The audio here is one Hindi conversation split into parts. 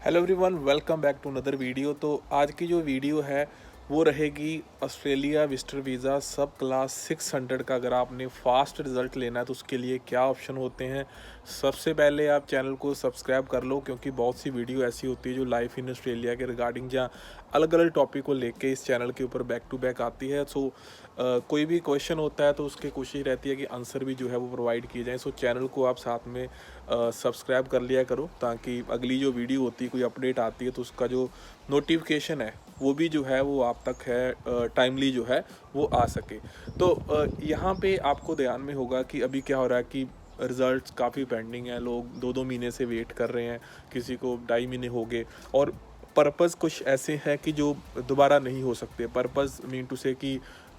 Hello everyone, welcome back to another video. तो आज की जो वीडियो है वो रहेगी Australia visitor visa subclass 600 का। अगर आपने फास्ट रिज़ल्ट लेना है तो उसके लिए क्या ऑप्शन होते हैं। सबसे पहले आप चैनल को सब्सक्राइब कर लो, क्योंकि बहुत सी वीडियो ऐसी होती है जो लाइफ इन ऑस्ट्रेलिया के रिगार्डिंग या अलग अलग टॉपिक को लेके इस चैनल के ऊपर बैक टू बैक आती है। सो कोई भी क्वेश्चन होता है तो उसकी कोशिश रहती है कि आंसर भी जो है वो प्रोवाइड किए जाएँ। सो चैनल को आप साथ में सब्सक्राइब कर लिया करो, ताकि अगली जो वीडियो होती है, कोई अपडेट आती है, तो उसका जो नोटिफिकेशन है वो भी जो है वो आप तक है टाइमली जो है वो आ सके। तो यहाँ पे आपको ध्यान में होगा कि अभी क्या हो रहा है कि रिज़ल्ट्स काफ़ी पेंडिंग है। लोग 2-2 महीने से वेट कर रहे हैं, किसी को 2.5 महीने हो गए। और पर्पज़ कुछ ऐसे हैं कि जो दोबारा नहीं हो सकते। पर्पज़ मीन टू से कि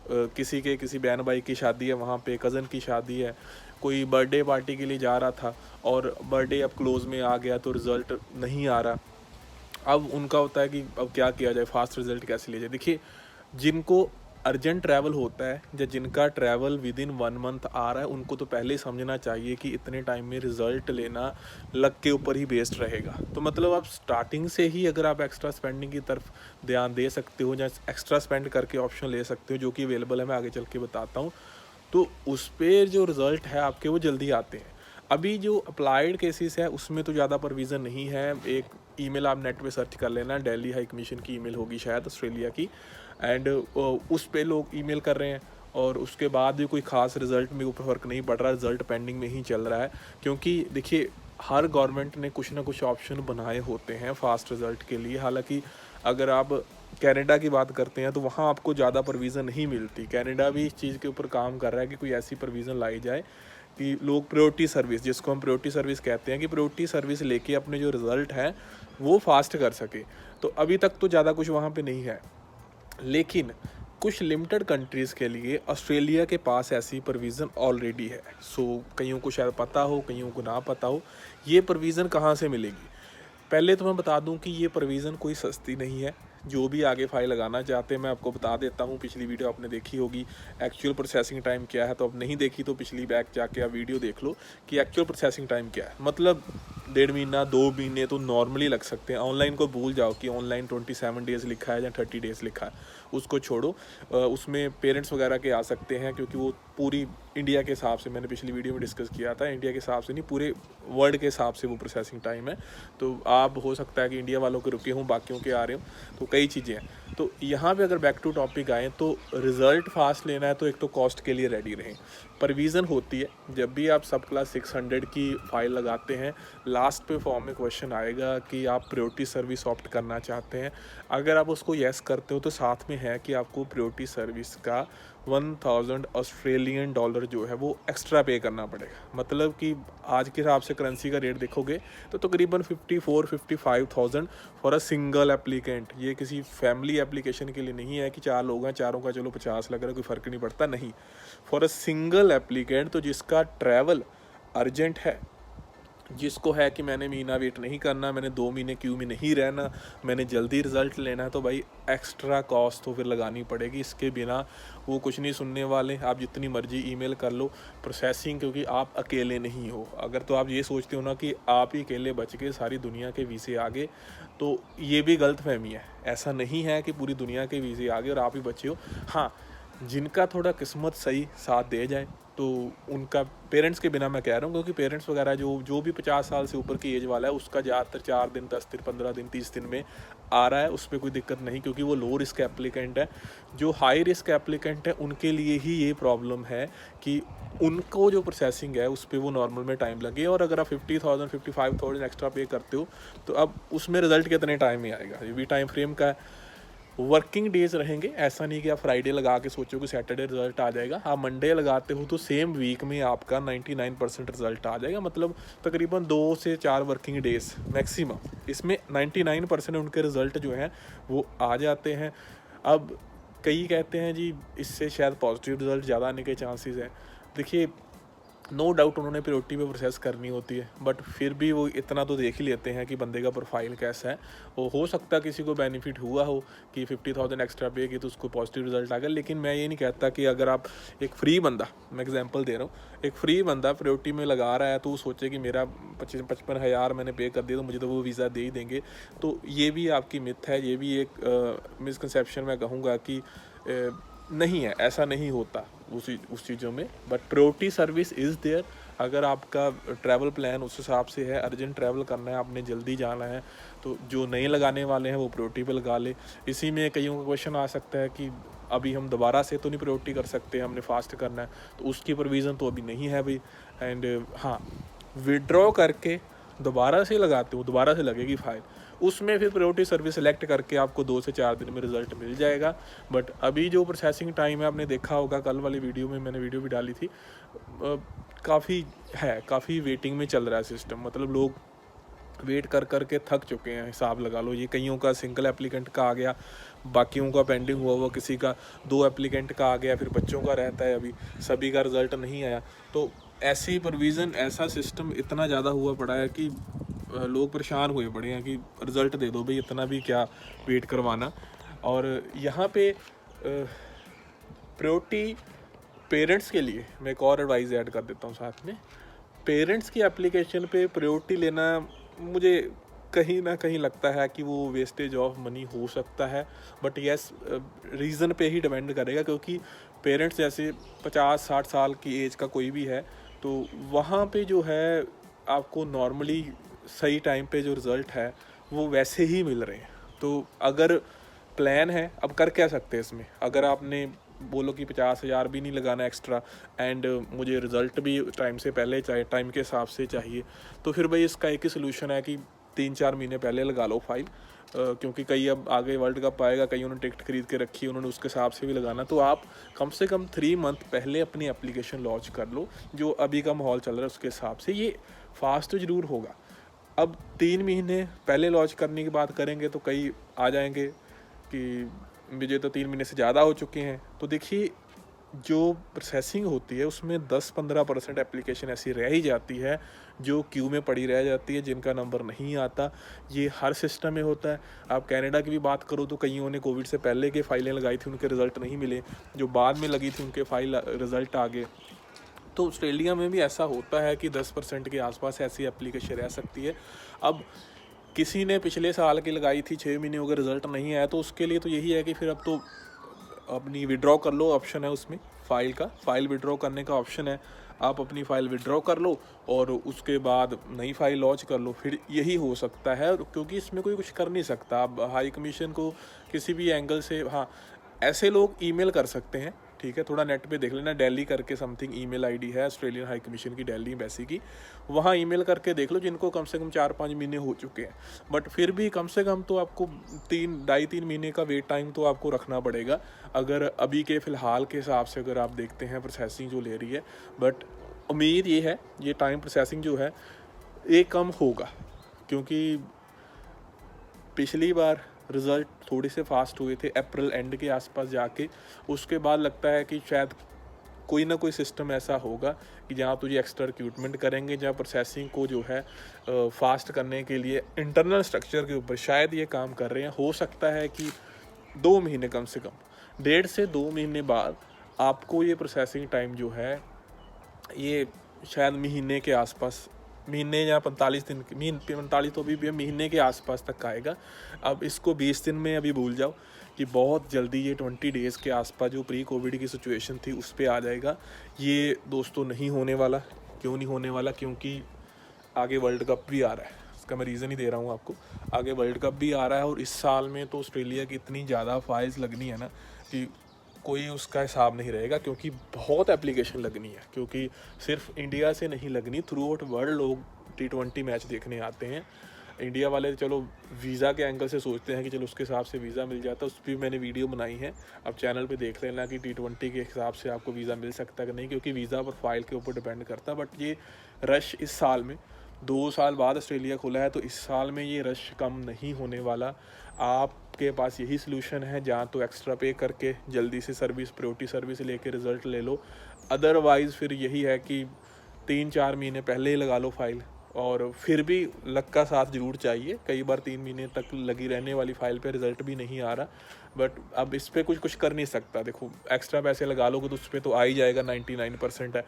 किसी बहन भाई की शादी है, वहाँ पे कज़न की शादी है, कोई बर्थडे पार्टी के लिए जा रहा था और बर्थडे अब क्लोज़ में आ गया तो रिज़ल्ट नहीं आ रहा। अब उनका होता है कि अब क्या किया जाए, फास्ट रिज़ल्ट कैसे लिया जाए। देखिए, जिनको अर्जेंट ट्रैवल होता है या जिनका ट्रैवल विद इन 1 मंथ आ रहा है, उनको तो पहले ही समझना चाहिए कि इतने टाइम में रिज़ल्ट लेना लक के ऊपर ही बेस्ड रहेगा। तो मतलब आप स्टार्टिंग से ही अगर आप एक्स्ट्रा स्पेंडिंग की तरफ ध्यान दे सकते हो या एक्स्ट्रा स्पेंड करके ऑप्शन ले सकते हो, जो कि अवेलेबल है, मैं आगे चल के बताता हूँ। तो उस पे जो रिज़ल्ट है आपके वो जल्दी आते हैं। अभी जो अप्लाइड केसेस है उसमें तो ज़्यादा प्रोविज़न नहीं है। एक ईमेल आप नेट पे सर्च कर लेना, दिल्ली हाई कमीशन की ईमेल होगी शायद ऑस्ट्रेलिया की, एंड उस पे लोग ईमेल कर रहे हैं और उसके बाद भी कोई ख़ास रिज़ल्ट में ऊपर फ़र्क नहीं पड़ रहा, रिज़ल्ट पेंडिंग में ही चल रहा है। क्योंकि देखिए, हर गवर्नमेंट ने कुछ ना कुछ ऑप्शन बनाए होते हैं फ़ास्ट रिज़ल्ट के लिए। हालाँकि अगर आप कनाडा की बात करते हैं तो वहाँ आपको ज़्यादा प्रोविज़न नहीं मिलती। कनाडा भी इस चीज़ के ऊपर काम कर रहा है कि कोई ऐसी प्रोविज़न लाई जाए कि लोग प्रायोरिटी सर्विस, जिसको हम प्रायोरिटी सर्विस कहते हैं, कि प्रायोरिटी सर्विस लेके अपने जो रिज़ल्ट है वो फास्ट कर सके। तो अभी तक तो ज़्यादा कुछ वहाँ पे नहीं है, लेकिन कुछ लिमिटेड कंट्रीज़ के लिए ऑस्ट्रेलिया के पास ऐसी प्रोविज़न ऑलरेडी है। सो कईयों को शायद पता हो, कईयों को ना पता हो। ये प्रोविज़न कहाँ से मिलेगी? पहले तो मैं बता दूं कि ये प्रोविज़न कोई सस्ती नहीं है। जो भी आगे फ़ाइल लगाना चाहते हैं मैं आपको बता देता हूं। पिछली वीडियो आपने देखी होगी, एक्चुअल प्रोसेसिंग टाइम क्या है। तो अब नहीं देखी तो पिछली बैक जाके आप वीडियो देख लो कि एक्चुअल प्रोसेसिंग टाइम क्या है। मतलब 1.5 महीना 2 महीने तो नॉर्मली लग सकते हैं। ऑनलाइन को भूल जाओ कि ऑनलाइन 27 डेज़ लिखा है या 30 डेज़ लिखा है, उसको छोड़ो। उसमें पेरेंट्स वगैरह के आ सकते हैं, क्योंकि वो पूरी इंडिया के हिसाब से, मैंने पिछली वीडियो में डिस्कस किया था, इंडिया के हिसाब से नहीं, पूरे वर्ल्ड के हिसाब से वो प्रोसेसिंग टाइम है। तो आप हो सकता है कि इंडिया वालों के रुके हों, बाकियों के आ रहे हों, तो कई चीज़ें हैं। तो यहाँ पे अगर बैक टू टॉपिक आएँ तो रिज़ल्ट फास्ट लेना है तो एक तो कॉस्ट के लिए रेडी रहें। प्रोविज़न होती है, जब भी आप सब क्लास 600 की फ़ाइल लगाते हैं, लास्ट पे फॉर्म में क्वेश्चन आएगा कि आप प्रायोरिटी सर्विस ऑप्ट करना चाहते हैं। अगर आप उसको येस करते हो तो साथ में है कि आपको प्रायोरिटी सर्विस का 1000 ऑस्ट्रेलियन डॉलर जो है वो एक्स्ट्रा पे करना पड़ेगा। मतलब कि आज के हिसाब से करेंसी का रेट देखोगे तो तकरीबन 54-55,000 फॉर अ सिंगल एप्लीकेंट। ये किसी फैमिली एप्लीकेशन के लिए नहीं है कि 4 लोग हैं, चारों का चलो 50 लग रहा है, कोई फ़र्क नहीं पड़ता, नहीं। फॉर अ सिंगल एप्लीकेंट, तो जिसका ट्रैवल अर्जेंट है, जिसको है कि मैंने महीना वेट नहीं करना, मैंने 2 महीने क्यू में नहीं रहना, मैंने जल्दी रिज़ल्ट लेना है, तो भाई एक्स्ट्रा कॉस्ट तो फिर लगानी पड़ेगी। इसके बिना वो कुछ नहीं सुनने वाले। आप जितनी मर्जी ईमेल कर लो, प्रोसेसिंग, क्योंकि आप अकेले नहीं हो। अगर तो आप ये सोचते हो ना कि आप ही अकेले बच के सारी दुनिया के वीज़े आगे, तो ये भी गलतफहमी है। ऐसा नहीं है कि पूरी दुनिया के वीज़े आगे और आप ही बचे हो। हाँ, जिनका थोड़ा किस्मत सही साथ दे जाए तो उनका, पेरेंट्स के बिना मैं कह रहा हूँ, क्योंकि पेरेंट्स वगैरह जो भी 50 साल से ऊपर की एज वाला है, उसका ज़्यादातर 4 दिन, 10 दिन, 15 दिन, 30 दिन में आ रहा है। उस पर कोई दिक्कत नहीं, क्योंकि वो लो रिस्क एप्लीकेंट है। जो हाई रिस्क एप्लीकेंट है उनके लिए ही ये प्रॉब्लम है कि उनको जो प्रोसेसिंग है उस पर वो नॉर्मल में टाइम लगे। और अगर आप 50,000 55,000 एक्स्ट्रा पे करते हो तो अब उसमें रिज़ल्ट कितने टाइम में आएगा, ये भी टाइम फ्रेम का है। वर्किंग डेज रहेंगे, ऐसा नहीं कि आप फ्राइडे लगा के सोचो कि सैटरडे रिजल्ट आ जाएगा। आप मंडे लगाते हो तो सेम वीक में आपका 99% रिजल्ट आ जाएगा। मतलब तकरीबन 2 से 4 वर्किंग डेज मैक्सिमम, इसमें 99% उनके रिज़ल्ट जो हैं वो आ जाते हैं। अब कई कहते हैं जी इससे शायद पॉजिटिव रिज़ल्ट ज़्यादा आने के चांसेस हैं। देखिए, नो डाउट उन्होंने प्रायोरिटी पे प्रोसेस करनी होती है, बट फिर भी वो इतना तो देख ही लेते हैं कि बंदे का प्रोफाइल कैसा है। वो हो सकता है किसी को बेनिफिट हुआ हो कि 50,000 एक्स्ट्रा पे की तो उसको पॉजिटिव रिजल्ट आ गया, लेकिन मैं ये नहीं कहता कि अगर आप एक फ्री बंदा, मैं एग्जांपल दे रहा हूँ, एक फ्री बंदा प्रायोरिटी में लगा रहा है तो वो सोचे कि मेरा 55,000 मैंने पे कर दिया तो मुझे तो वो वीज़ा दे ही देंगे। तो ये भी आपकी मिथ है, ये भी एक मिसकंसेप्शन मैं कहूँगा कि नहीं है, ऐसा नहीं होता उस चीज़ों में। But priority service is there. अगर आपका ट्रैवल प्लान उस हिसाब से है, अर्जेंट ट्रैवल करना है, आपने जल्दी जाना है, तो जो नए लगाने वाले हैं वो प्रायोरिटी पे लगा ले। इसी में कईयों का क्वेश्चन आ सकता है कि अभी हम दोबारा से तो नहीं प्रायोरिटी कर सकते, हमने फास्ट करना है, तो उसकी प्रोविज़न तो अभी नहीं है अभी। एंड हाँ, विड्रॉ करके दोबारा से लगाते हो, दोबारा से लगेगी फ़ाइल, उसमें फिर प्रायोरिटी सर्विस सेलेक्ट करके आपको 2 से 4 दिन में रिज़ल्ट मिल जाएगा। बट अभी जो प्रोसेसिंग टाइम है, आपने देखा होगा कल वाली वीडियो में मैंने वीडियो भी डाली थी, काफ़ी वेटिंग में चल रहा है सिस्टम। मतलब लोग वेट कर कर के थक चुके हैं, हिसाब लगा लो। ये कईयों का सिंगल एप्लीकेंट का आ गया, बाकियों का पेंडिंग हुआ, किसी का 2 एप्लीकेंट का आ गया, फिर बच्चों का रहता है, अभी सभी का रिज़ल्ट नहीं आया। तो ऐसी प्रोविज़न, ऐसा सिस्टम इतना ज़्यादा हुआ पड़ा है कि लोग परेशान हुए पड़े हैं कि रिज़ल्ट दे दो भाई, इतना भी क्या वेट करवाना। और यहाँ पे प्रायोरिटी पेरेंट्स के लिए मैं एक और एडवाइस ऐड कर देता हूँ साथ में। पेरेंट्स की एप्लीकेशन पे प्रायोरिटी लेना मुझे कहीं ना कहीं लगता है कि वो वेस्टेज ऑफ मनी हो सकता है। बट यस, रीज़न पे ही डिपेंड करेगा, क्योंकि पेरेंट्स जैसे 50-60 साल की एज का कोई भी है, तो वहाँ पे जो है आपको नॉर्मली सही टाइम पे जो रिज़ल्ट है वो वैसे ही मिल रहे हैं। तो अगर प्लान है, अब कर क्या सकते हैं इसमें, अगर आपने बोलो कि 50,000 भी नहीं लगाना एक्स्ट्रा एंड मुझे रिज़ल्ट भी टाइम से पहले चाहिए, टाइम के हिसाब से चाहिए, तो फिर भाई इसका एक ही सोल्यूशन है कि 3-4 महीने पहले लगा लो फाइल। क्योंकि कई अब आगे वर्ल्ड कप आएगा, कई उन्होंने टिकट खरीद के रखी है, उन्होंने उसके हिसाब से भी लगाना। तो आप कम से कम 3 मंथ पहले अपनी एप्लीकेशन लॉन्च कर लो, जो अभी का माहौल चल रहा है उसके हिसाब से। ये फास्ट ज़रूर होगा। अब 3 महीने पहले लॉन्च करने की बात करेंगे तो कई आ जाएंगे कि मुझे तो 3 महीने से ज़्यादा हो चुके हैं। तो देखिए, जो प्रोसेसिंग होती है उसमें 10-15% एप्लीकेशन ऐसी रह ही जाती है जो क्यू में पड़ी रह जाती है, जिनका नंबर नहीं आता। ये हर सिस्टम में होता है। आप कनाडा की भी बात करो तो कईयों ने कोविड से पहले के फाइलें लगाई थी, उनके रिज़ल्ट नहीं मिले, जो बाद में लगी थी उनके फाइल रिज़ल्ट आ गए। तो ऑस्ट्रेलिया में भी ऐसा होता है कि 10% के आसपास ऐसी एप्लीकेशन रह सकती है। अब किसी ने पिछले साल की लगाई थी, 6 महीने हो गए, रिज़ल्ट नहीं आया, तो उसके लिए तो यही है कि फिर अब तो अपनी विड्रॉ कर लो, ऑप्शन है उसमें फ़ाइल विड्रॉ करने का ऑप्शन है। आप अपनी फ़ाइल विड्रॉ कर लो और उसके बाद नई फ़ाइल लॉन्च कर लो, फिर यही हो सकता है। क्योंकि इसमें कोई कुछ कर नहीं सकता। आप हाई कमीशन को किसी भी एंगल से, हाँ, ऐसे लोग ईमेल कर सकते हैं, ठीक है, थोड़ा नेट पे देख लेना, दिल्ली करके समथिंग ईमेल आईडी है ऑस्ट्रेलियन हाई कमीशन की, दिल्ली एम्बेसी की, वहाँ ईमेल करके देख लो, जिनको कम से कम 4-5 महीने हो चुके हैं। बट फिर भी कम से कम तो आपको 3-2.5-3 महीने का वेट टाइम तो आपको रखना पड़ेगा, अगर अभी के फ़िलहाल के हिसाब से अगर आप देखते हैं प्रोसेसिंग जो ले रही है। बट उम्मीद ये है, ये टाइम प्रोसेसिंग जो है ये कम होगा, क्योंकि पिछली बार रिज़ल्ट थोड़े से फास्ट हुए थे अप्रैल एंड के आसपास जाके। उसके बाद लगता है कि शायद कोई ना कोई सिस्टम ऐसा होगा कि जहाँ तुझे एक्स्ट्रा रिक्रूटमेंट करेंगे, जहाँ प्रोसेसिंग को जो है फास्ट करने के लिए इंटरनल स्ट्रक्चर के ऊपर शायद ये काम कर रहे हैं। हो सकता है कि 2 महीने, कम से कम 1.5 से 2 महीने बाद आपको ये प्रोसेसिंग टाइम जो है ये शायद महीने के आसपास, महीने या 45 दिन, 45 तो अभी भी महीने के आसपास तक आएगा। अब इसको 20 दिन में अभी भूल जाओ कि बहुत जल्दी ये 20 डेज़ के आसपास जो प्री कोविड की सिचुएशन थी उस पर आ जाएगा। ये दोस्तों नहीं होने वाला। क्यों नहीं होने वाला? क्योंकि आगे वर्ल्ड कप भी आ रहा है। इसका मैं रीज़न ही दे रहा हूँ आपको। आगे वर्ल्ड कप भी आ रहा है और इस साल में तो ऑस्ट्रेलिया की इतनी ज़्यादा फाइल्स लगनी है ना कि कोई उसका हिसाब नहीं रहेगा, क्योंकि बहुत एप्लीकेशन लगनी है। क्योंकि सिर्फ इंडिया से नहीं लगनी, थ्रू आउट वर्ल्ड लोग T20 मैच देखने आते हैं। इंडिया वाले चलो वीज़ा के एंगल से सोचते हैं कि चलो उसके हिसाब से वीज़ा मिल जाता है, उस पर मैंने वीडियो बनाई है, आप चैनल पे देख लेना कि T20 के हिसाब से आपको वीज़ा मिल सकता है कि नहीं, क्योंकि वीज़ा पर फाइल के ऊपर डिपेंड करता है। बट ये रश इस साल में, 2 साल बाद ऑस्ट्रेलिया खुला है, तो इस साल में ये रश कम नहीं होने वाला। आपके पास यही सोल्यूशन है, जहाँ तो एक्स्ट्रा पे करके जल्दी से सर्विस, प्रायोरिटी सर्विस लेके रिज़ल्ट ले लो। अदरवाइज़ फिर यही है कि 3-4 महीने पहले ही लगा लो फ़ाइल, और फिर भी लक का साथ ज़रूर चाहिए। कई बार 3 महीने तक लगी रहने वाली फ़ाइल पे रिज़ल्ट भी नहीं आ रहा, बट अब इस पे कुछ कर नहीं सकता। देखो एक्स्ट्रा पैसे लगा लोगे तो उस पर तो आ ही जाएगा, 99% है,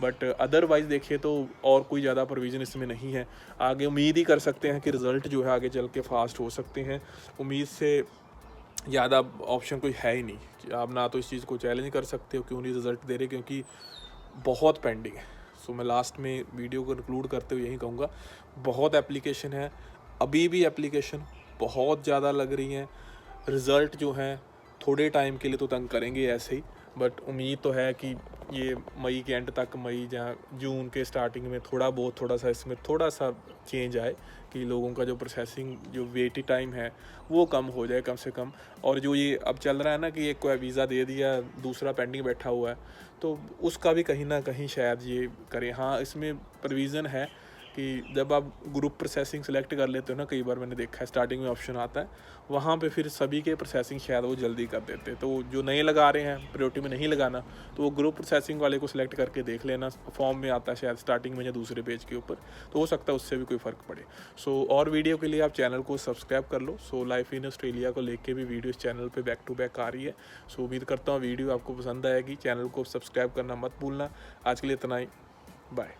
बट अदरवाइज़ देखिए तो और कोई ज़्यादा प्रोविज़न इसमें नहीं है। आगे उम्मीद ही कर सकते हैं कि रिज़ल्ट जो है आगे चल के फास्ट हो सकते हैं। उम्मीद से ज़्यादा ऑप्शन कोई है ही नहीं कि आप ना तो इस चीज़ को चैलेंज कर सकते हो क्यों नहीं रिज़ल्ट दे रहे, क्योंकि बहुत पेंडिंग है। सो मैं लास्ट में वीडियो को कंक्लूड करते हुए यही कहूँगा, बहुत एप्लीकेशन है, अभी भी एप्लीकेशन बहुत ज़्यादा लग रही हैं। रिज़ल्ट जो हैं थोड़े टाइम के लिए तो तंग करेंगे ऐसे ही, बट उम्मीद तो है कि ये मई के एंड तक, मई जहाँ जून के स्टार्टिंग में थोड़ा सा इसमें थोड़ा सा चेंज आए कि लोगों का जो प्रोसेसिंग जो वेटिंग टाइम है वो कम हो जाए कम से कम। और जो ये अब चल रहा है ना कि एक को वीज़ा दे दिया, दूसरा पेंडिंग बैठा हुआ है, तो उसका भी कहीं ना कहीं शायद ये करें। हाँ, इसमें प्रोविज़न है कि जब आप ग्रुप प्रोसेसिंग सेलेक्ट कर लेते हो ना, कई बार मैंने देखा है स्टार्टिंग में ऑप्शन आता है, वहाँ पे फिर सभी के प्रोसेसिंग शायद वो जल्दी कर देते हैं। तो जो नए लगा रहे हैं, प्रायोरिटी में नहीं लगाना, तो वो ग्रुप प्रोसेसिंग वाले को सिलेक्ट करके देख लेना, फॉर्म में आता है शायद स्टार्टिंग में या दूसरे पेज के ऊपर, तो हो सकता है उससे भी कोई फ़र्क पड़े। सो और वीडियो के लिए आप चैनल को सब्सक्राइब कर लो। सो लाइफ इन ऑस्ट्रेलिया को लेके भी वीडियो इस चैनल पर बैक टू बैक आ रही है। सो उम्मीद करता हूँ वीडियो आपको पसंद आएगी। चैनल को सब्सक्राइब करना मत भूलना। आज के लिए इतना ही, बाय।